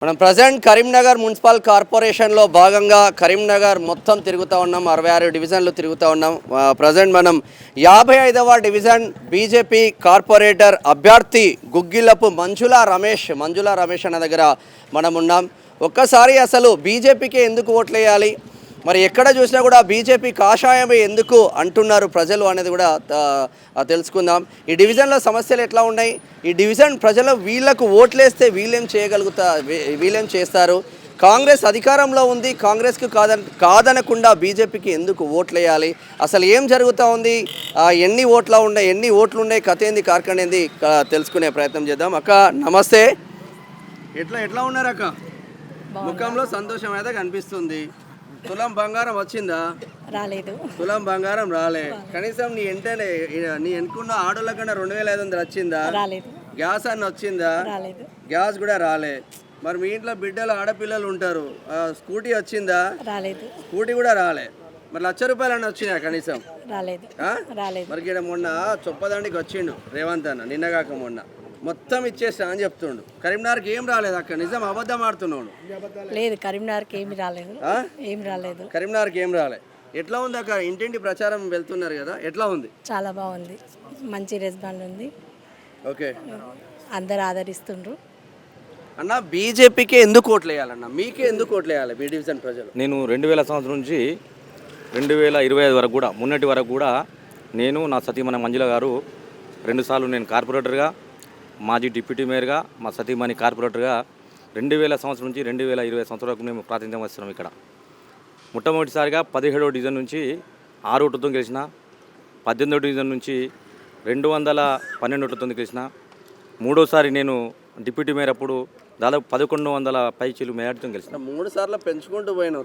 మనం present Karimnagar municipal కార్పొరేషన్లో భాగంగా కరీంనగర్ మొత్తం తిరుగుతూ ఉన్నాం. 66 డివిజన్లు తిరుగుతూ ఉన్నాం. ప్రజెంట్ మనం 55వ డివిజన్ బీజేపీ కార్పొరేటర్ అభ్యర్థి గుగ్గిలపు మంజులా రమేష్ అన్న దగ్గర మనం ఉన్నాం. ఒక్కసారి అసలు బీజేపీకి ఎందుకు ఓట్లేయాలి, మరి ఎక్కడ చూసినా కూడా బీజేపీ కాషాయమే ఎందుకు అంటున్నారు ప్రజలు అనేది కూడా తెలుసుకుందాం. ఈ డివిజన్లో సమస్యలు ఎట్లా ఉన్నాయి, ఈ డివిజన్ ప్రజలు వీళ్ళకు ఓట్లేస్తే వీళ్ళేం చేస్తారు, కాంగ్రెస్ అధికారంలో ఉంది, కాంగ్రెస్కు కాదనకుండా బీజేపీకి ఎందుకు ఓట్లేయాలి, అసలు ఏం జరుగుతూ ఉంది, ఎన్ని ఓట్లు ఉన్నాయి, కథ ఏంది కార్ఖండ్ ఏంది తెలుసుకునే ప్రయత్నం చేద్దాం. అక్క నమస్తే. ఎట్లా ఉన్నారు అక్క? ముఖంలో సంతోషం అయితే కనిపిస్తుంది. తులం బంగారం వచ్చిందా? రాలేదు. తులం బంగారం రాలే. కనీసం నీ ఎన్నుకున్న ఆడోళ్ళ కన్నా 2500 వచ్చిందా? రాలేదు. గ్యాస్ అన్న వచ్చిందా? రాలేదు. గ్యాస్ కూడా రాలే. మరి మీ ఇంట్లో బిడ్డలు ఆడపిల్లలు ఉంటారు, స్కూటీ వచ్చిందా? రాలేదు. స్కూటీ కూడా రాలే. మరి ₹1,00,000 అన్న వచ్చినా కనీసం? రాలేదు. మరి ఇక్కడ మొన్న చొప్పదండికి వచ్చిండు రేవంత్ అన్న, నిన్నగాక మొన్న మొత్తం ఇచ్చేస్తా అని చెప్తుండు. కరీంనగర్కి ఏం రాలేదు అక్క, నిజం అబద్ధం ఆడుతున్నాడు? లేదు, కరీంనగర్కి ఏమి రాలేదు. కరీంనగర్కి ఏం రాలే. ఎట్లా ఉంది అక్క? ఇంటింటి ప్రచారం వెళ్తున్నారు కదా, ఎట్లా ఉంది? చాలా బాగుంది, మంచి రెస్పాండ్ ఉంది. ఓకే, అందరు ఆదరిస్తుండ్రు. అన్న బీజేపీకి ఎందుకు ఓట్లు వేయాలన్న, మీకే ఎందుకు ఓట్లు వేయాలి బీ డివిజన్ ప్రజలు? నేను 2000 సంవత్సరం నుంచి 2025 వరకు కూడా, మొన్నటి వరకు కూడా నేను, నా సతీమణి మంజుల గారు 2 సార్లు నేను కార్పొరేటర్గా, మాజీ డిప్యూటీ మేయర్గా, మా సతీమణి కార్పొరేటర్గా 2000 సంవత్సరం నుంచి 2020 సంవత్సరం వరకు మేము ప్రాతినిధ్యం వస్తున్నాం. ఇక్కడ మొట్టమొదటిసారిగా 17వ డివిజన్ నుంచి 6 ఓట్లతో గెలిచిన, 18వ డివిజన్ నుంచి 212 ఓట్లతో గెలిచిన, మూడోసారి నేను డిప్యూటీ మేయర్ అప్పుడు దాదాపు 1100 పైచీలు మేయర్తో గెలిచిన. 3 సార్లు పెంచుకుంటూ పోయినాం.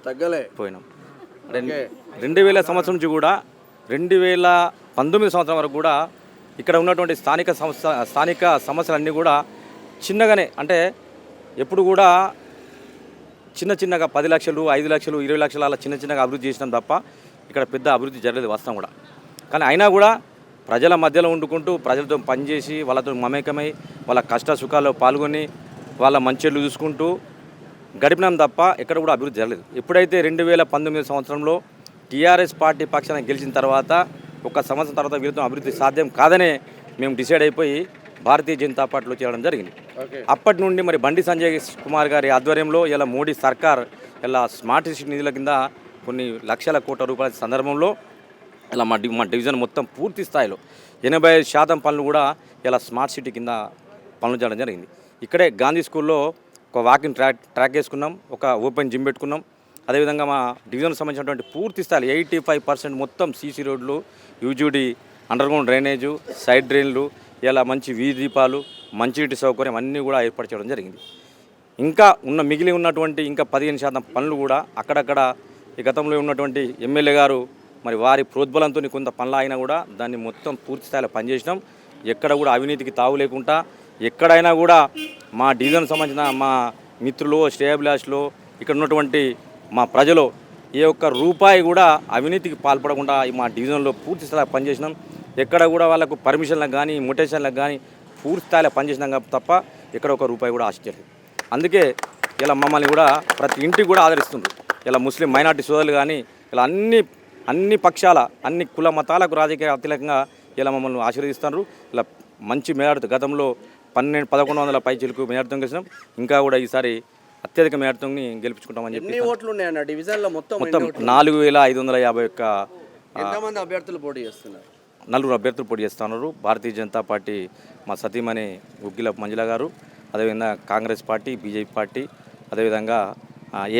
2000 సంవత్సరం నుంచి కూడా 2019 సంవత్సరం వరకు కూడా ఇక్కడ ఉన్నటువంటి స్థానిక సమస్యలన్నీ కూడా చిన్నగానే, అంటే ఎప్పుడు కూడా చిన్నగా 10 లక్షలు, 5 లక్షలు, 20 లక్షలు అలా చిన్నగా అభివృద్ధి చేసినాం తప్ప ఇక్కడ పెద్ద అభివృద్ధి జరగలేదు వాస్తవం కూడా. కానీ అయినా కూడా ప్రజల మధ్యలో వండుకుంటూ, ప్రజలతో పనిచేసి, వాళ్ళతో మమేకమై, వాళ్ళ కష్ట సుఖాల్లో పాల్గొని, వాళ్ళ మంచెళ్ళు చూసుకుంటూ గడిపినాం తప్ప ఎక్కడ కూడా అభివృద్ధి జరగలేదు. ఎప్పుడైతే 2019 సంవత్సరంలో టీఆర్ఎస్ పార్టీ పక్షాన గెలిచిన తర్వాత, 1 సంవత్సరం తర్వాత వీళ్ళతో అభివృద్ధి సాధ్యం కాదనే మేము డిసైడ్ అయిపోయి భారతీయ జనతా పార్టీలో చేరడం జరిగింది. అప్పటి నుండి మరి బండి సంజయ్ కుమార్ గారి ఆధ్వర్యంలో ఇలా మోడీ సర్కార్ ఇలా స్మార్ట్ సిటీ నిధుల కింద కొన్ని లక్షల కోట్ల రూపాయల సందర్భంలో ఇలా మా డివిజన్ మొత్తం పూర్తి స్థాయిలో 85% పనులు కూడా ఇలా స్మార్ట్ సిటీ కింద పనులు చేయడం జరిగింది. ఇక్కడే గాంధీ స్కూల్లో ఒక వాకింగ్ ట్రాక్ వేసుకున్నాం, ఒక ఓపెన్ జిమ్ పెట్టుకున్నాం. అదేవిధంగా మా డివిజన్కి సంబంధించినటువంటి పూర్తి స్థాయిలో 85% మొత్తం సీసీ రోడ్లు, యూజీడీ, అండర్గ్రౌండ్ డ్రైనేజు, సైడ్ డ్రైన్లు, ఇలా మంచి వీధి దీపాలు, మంచినీటి సౌకర్యం అన్నీ కూడా ఏర్పాటు చేయడం జరిగింది. ఇంకా మిగిలి ఉన్నటువంటి ఇంకా 15% పనులు కూడా అక్కడక్కడ ఈ గతంలో ఉన్నటువంటి ఎమ్మెల్యే గారు మరి వారి ప్రోద్బలంతో కొంత పనులు అయినా కూడా దాన్ని మొత్తం పూర్తి స్థాయిలో పనిచేసినాం. ఎక్కడ కూడా అవినీతికి తావు లేకుండా, ఎక్కడైనా కూడా మా డివిజన్కి సంబంధించిన మా మిత్రులు, శ్రేయాభిలాష్లో, ఇక్కడ ఉన్నటువంటి మా ప్రజలు ఏ ఒక్క రూపాయి కూడా అవినీతికి పాల్పడకుండా మా డివిజన్లో పూర్తి స్థాయిలో పనిచేసినాం. ఎక్కడ కూడా వాళ్ళకు పర్మిషన్లకు కానీ, మొటేషన్లకు కానీ పూర్తి స్థాయిలో పనిచేసినాం తప్ప ఎక్కడ ఒక రూపాయి కూడా ఆశించలేదు. అందుకే ఇలా మమ్మల్ని కూడా ప్రతి ఇంటికి కూడా ఆదరిస్తుండ్రు. ఇలా ముస్లిం మైనార్టీ సోదరులు కానీ ఇలా అన్ని పక్షాల, అన్ని కుల మతాలకు రాజకీయ అత్యధికంగా ఇలా మమ్మల్ని ఆశీర్వదిస్తున్నారు. ఇలా మంచి మేడాడుతూ గతంలో 1100 పైచీలకు మేడాడుతూ గెలిచినాం. ఇంకా కూడా ఈసారి అత్యధిక మేడాడుతూ గెలిపించుకుంటామని చెప్పి. ఓట్లు ఉన్నాయన్న డివిజన్లో? మొత్తం 4551. ఎంతమంది అభ్యర్థులు పోటీ చేస్తున్నారు? 4 అభ్యర్థులు పోటీ చేస్తున్నారు. భారతీయ జనతా పార్టీ మా సతీమణి గుగ్గిలపు మంజుల గారు, అదేవిధంగా కాంగ్రెస్ పార్టీ, బీజేపీ పార్టీ, అదేవిధంగా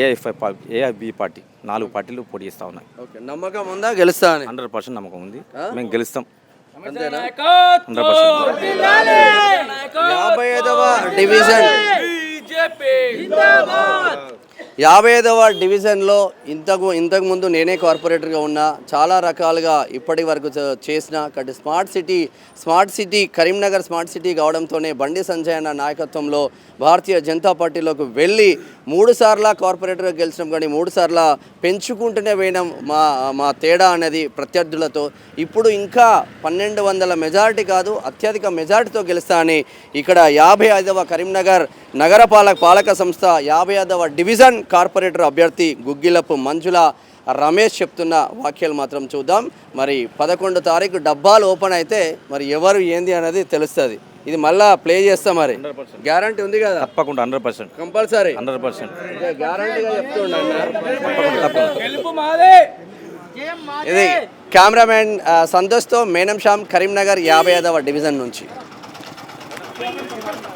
ఏఐబి పార్టీ, 4 పార్టీలు పోటీ చేస్తూ ఉన్నాయి. ఓకే, నమ్మకం ఉందా గెలుస్తా? 100% నమ్మకం ఉంది, మేము గెలుస్తాం. 100%. 55వ డివిజన్ 55వ డివిజన్లో ఇంతకు ముందు నేనే కార్పొరేటర్గా ఉన్నా. చాలా రకాలుగా ఇప్పటి వరకు చేసిన smart city Karimnagar smart city కావడంతోనే బండి సంజయ్ అన్న నాయకత్వంలో భారతీయ జనతా పార్టీలోకి వెళ్ళి 3 సార్లు కార్పొరేటర్గా గెలిచినాం. కానీ 3 సార్లు పెంచుకుంటూనే పోయినాం మా తేడా అనేది ప్రత్యర్థులతో. ఇప్పుడు ఇంకా 1200 మెజారిటీ కాదు, అత్యధిక మెజారిటీతో గెలుస్తా అని ఇక్కడ 55వ కరీంనగర్ నగరపాలక పాలక సంస్థ 55వ డివిజన్ కార్పొరేటర్ అభ్యర్థి గుగ్గిలపు మంజుల రమేష్ చెప్తున్న వాక్యాలు మాత్రం చూద్దాం. మరి 11 తారీఖు డబ్బాలు ఓపెన్ అయితే మరి ఎవరు ఏంది అనేది తెలుస్తుంది. ఇది మళ్ళా ప్లే చేస్తా మరి గ్యారంటీ ఉంది కదా? తప్పకుండా 100%. కంపల్సరీ 100%. గ్యారంటీగా చెప్తుండన్నా. ఇది కెమెరామెన్ సంతోష్తో మేనం శ్యామ్, కరీంనగర్ 55వ డివిజన్ నుంచి.